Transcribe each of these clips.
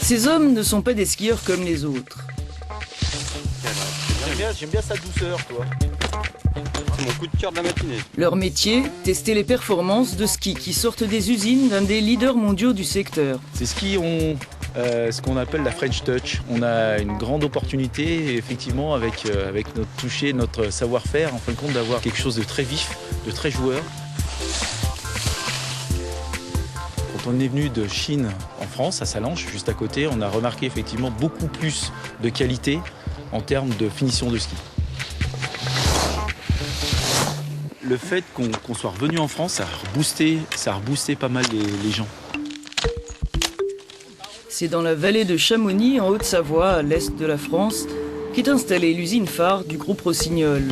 Ces hommes ne sont pas des skieurs comme les autres. J'aime bien sa douceur, toi. C'est mon coup de cœur de la matinée. Leur métier, tester les performances de skis qui sortent des usines d'un des leaders mondiaux du secteur. Ces skis ont ce qu'on appelle la French Touch. On a une grande opportunité, effectivement, avec notre toucher, notre savoir-faire, en fin de compte, d'avoir quelque chose de très vif, de très joueur. Quand on est venu de Chine en France, à Sallanches, juste à côté, on a remarqué effectivement beaucoup plus de qualité en termes de finition de ski. Le fait qu'on soit revenu en France, ça a reboosté pas mal les gens. C'est dans la vallée de Chamonix, en Haute-Savoie, à l'est de la France, qu'est installée l'usine phare du groupe Rossignol.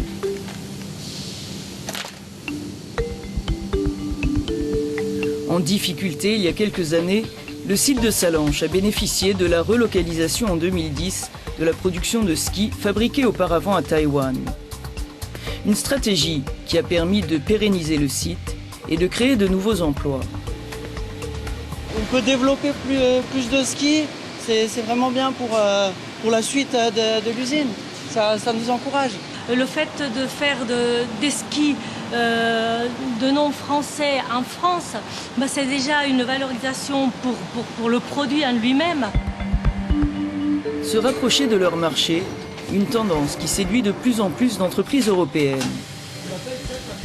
En difficulté, il y a quelques années, le site de Sallanches a bénéficié de la relocalisation en 2010 de la production de skis fabriqués auparavant à Taïwan. Une stratégie qui a permis de pérenniser le site et de créer de nouveaux emplois. On peut développer plus de skis, c'est vraiment bien pour la suite de l'usine. Ça nous encourage. Le fait de faire des skis de nom français en France, c'est déjà une valorisation pour le produit en lui-même. Se rapprocher de leur marché, une tendance qui séduit de plus en plus d'entreprises européennes.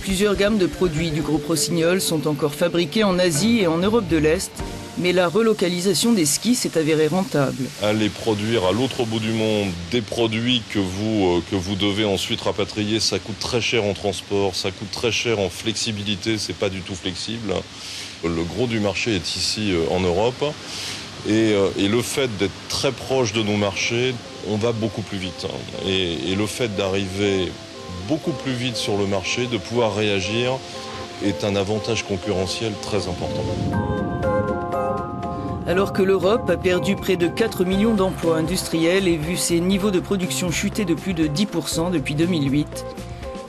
Plusieurs gammes de produits du groupe Rossignol sont encore fabriquées en Asie et en Europe de l'Est, mais la relocalisation des skis s'est avérée rentable. Aller produire à l'autre bout du monde des produits que vous devez ensuite rapatrier, ça coûte très cher en transport, ça coûte très cher en flexibilité, c'est pas du tout flexible. Le gros du marché est ici en Europe. Et le fait d'être très proche de nos marchés, on va beaucoup plus vite. Et le fait d'arriver beaucoup plus vite sur le marché, de pouvoir réagir, est un avantage concurrentiel très important. Alors que l'Europe a perdu près de 4 millions d'emplois industriels et vu ses niveaux de production chuter de plus de 10% depuis 2008,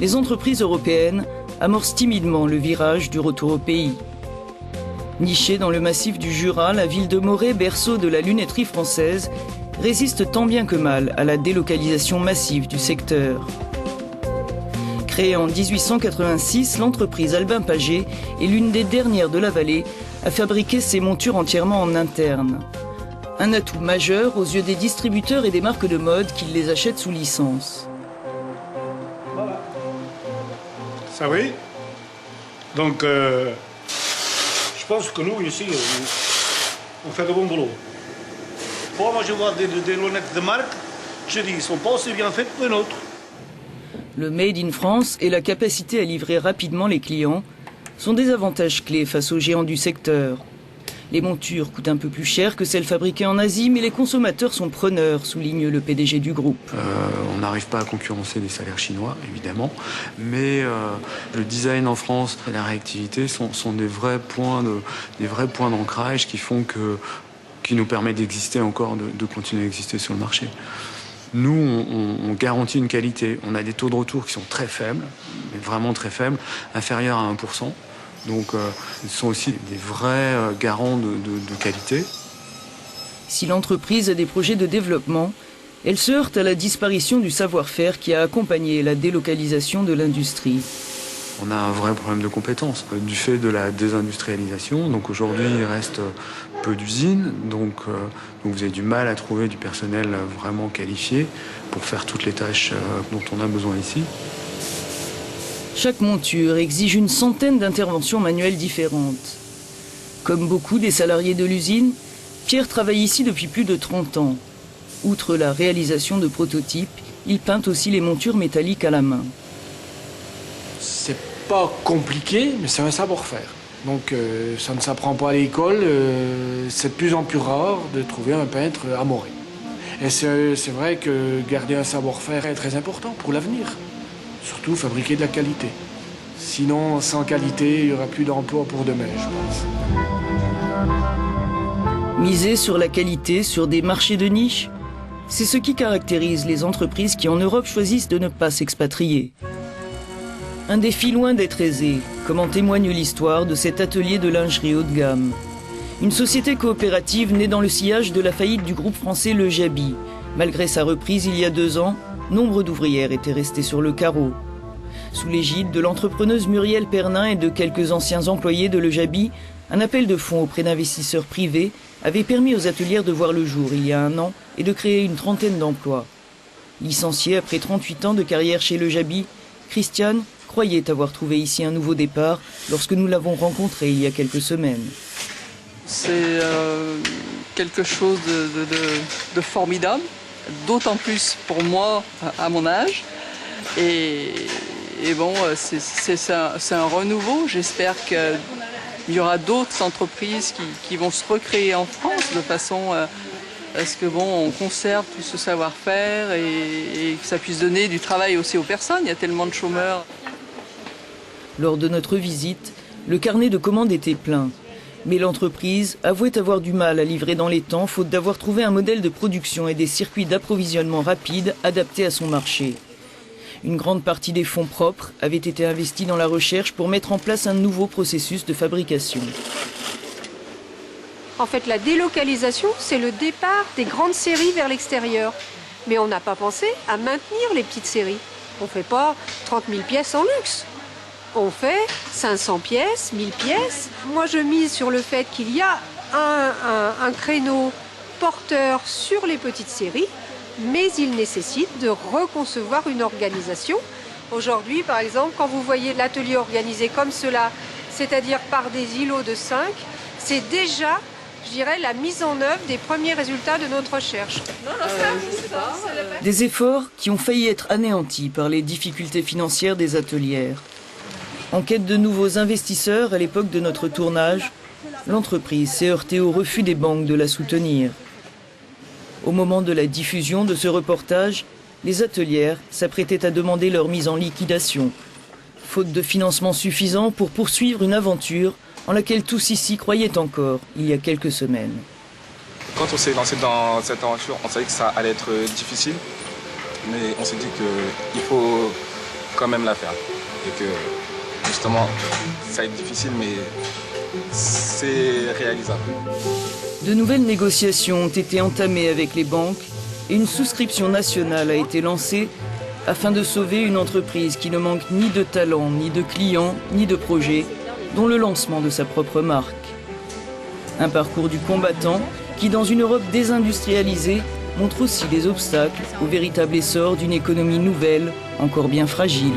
les entreprises européennes amorcent timidement le virage du retour au pays. Nichée dans le massif du Jura, la ville de Morée, berceau de la lunetterie française, résiste tant bien que mal à la délocalisation massive du secteur. Créée en 1886, l'entreprise Albin Pagé est l'une des dernières de la vallée à fabriquer ses montures entièrement en interne. Un atout majeur aux yeux des distributeurs et des marques de mode qui les achètent sous licence. Voilà. Ça oui. Donc, je pense que nous, ici, on fait de bon boulot. Moi, je vois des lunettes de marque, je dis, ils ne sont pas aussi bien faites que les nôtres. Le Made in France et la capacité à livrer rapidement les clients sont des avantages clés face aux géants du secteur. Les montures coûtent un peu plus cher que celles fabriquées en Asie, mais les consommateurs sont preneurs, souligne le PDG du groupe. On n'arrive pas à concurrencer les salaires chinois, évidemment, mais le design en France et la réactivité sont des vrais points d'ancrage qui nous permettent d'exister encore, de continuer à exister sur le marché. Nous, on garantit une qualité. On a des taux de retour qui sont très faibles, mais vraiment très faibles, inférieurs à 1%. Donc, ils sont aussi des vrais garants de qualité. Si l'entreprise a des projets de développement, elle se heurte à la disparition du savoir-faire qui a accompagné la délocalisation de l'industrie. On a un vrai problème de compétences du fait de la désindustrialisation. Donc aujourd'hui, il reste peu d'usines. Donc vous avez du mal à trouver du personnel vraiment qualifié pour faire toutes les tâches dont on a besoin ici. Chaque monture exige une centaine d'interventions manuelles différentes. Comme beaucoup des salariés de l'usine, Pierre travaille ici depuis plus de 30 ans. Outre la réalisation de prototypes, il peint aussi les montures métalliques à la main. C'est pas compliqué, mais c'est un savoir-faire. Donc ça ne s'apprend pas à l'école. C'est de plus en plus rare de trouver un peintre à Morée. Et c'est vrai que garder un savoir-faire est très important pour l'avenir. Surtout fabriquer de la qualité. Sinon, sans qualité, il n'y aura plus d'emploi pour demain, je pense. Miser sur la qualité, sur des marchés de niche, c'est ce qui caractérise les entreprises qui en Europe choisissent de ne pas s'expatrier. Un défi loin d'être aisé, comme en témoigne l'histoire de cet atelier de lingerie haut de gamme. Une société coopérative née dans le sillage de la faillite du groupe français Le Jabi. Malgré sa reprise il y a 2 ans, nombre d'ouvrières étaient restées sur le carreau. Sous l'égide de l'entrepreneuse Muriel Pernin et de quelques anciens employés de Le Jabi, un appel de fonds auprès d'investisseurs privés avait permis aux atelières de voir le jour il y a 1 an et de créer une trentaine d'emplois. Licenciée après 38 ans de carrière chez Le Jabi, Christiane croyait avoir trouvé ici un nouveau départ lorsque nous l'avons rencontrée il y a quelques semaines. C'est quelque chose de formidable, d'autant plus pour moi à mon âge. Et bon, c'est un renouveau. J'espère qu'il y aura d'autres entreprises qui vont se recréer en France de façon à ce que on conserve tout ce savoir-faire et que ça puisse donner du travail aussi aux personnes. Il y a tellement de chômeurs. Lors de notre visite, le carnet de commandes était plein. Mais l'entreprise avouait avoir du mal à livrer dans les temps, faute d'avoir trouvé un modèle de production et des circuits d'approvisionnement rapides adaptés à son marché. Une grande partie des fonds propres avait été investis dans la recherche pour mettre en place un nouveau processus de fabrication. En fait, la délocalisation, c'est le départ des grandes séries vers l'extérieur. Mais on n'a pas pensé à maintenir les petites séries. On ne fait pas 30 000 pièces en luxe. On fait 500 pièces, 1000 pièces. Moi, je mise sur le fait qu'il y a un créneau porteur sur les petites séries, mais il nécessite de reconcevoir une organisation. Aujourd'hui, par exemple, quand vous voyez l'atelier organisé comme cela, c'est-à-dire par des îlots de 5, c'est déjà, je dirais, la mise en œuvre des premiers résultats de notre recherche. Des efforts qui ont failli être anéantis par les difficultés financières des atelières. En quête de nouveaux investisseurs à l'époque de notre tournage, l'entreprise s'est heurtée au refus des banques de la soutenir. Au moment de la diffusion de ce reportage, les atelières s'apprêtaient à demander leur mise en liquidation, faute de financement suffisant pour poursuivre une aventure en laquelle tous ici croyaient encore il y a quelques semaines. Quand on s'est lancé dans cette aventure, on savait que ça allait être difficile, mais on s'est dit qu'il faut quand même la faire. Et que justement, ça va être difficile, mais c'est réalisable. De nouvelles négociations ont été entamées avec les banques et une souscription nationale a été lancée afin de sauver une entreprise qui ne manque ni de talent, ni de clients, ni de projets, dont le lancement de sa propre marque. Un parcours du combattant qui, dans une Europe désindustrialisée, montre aussi les obstacles au véritable essor d'une économie nouvelle, encore bien fragile.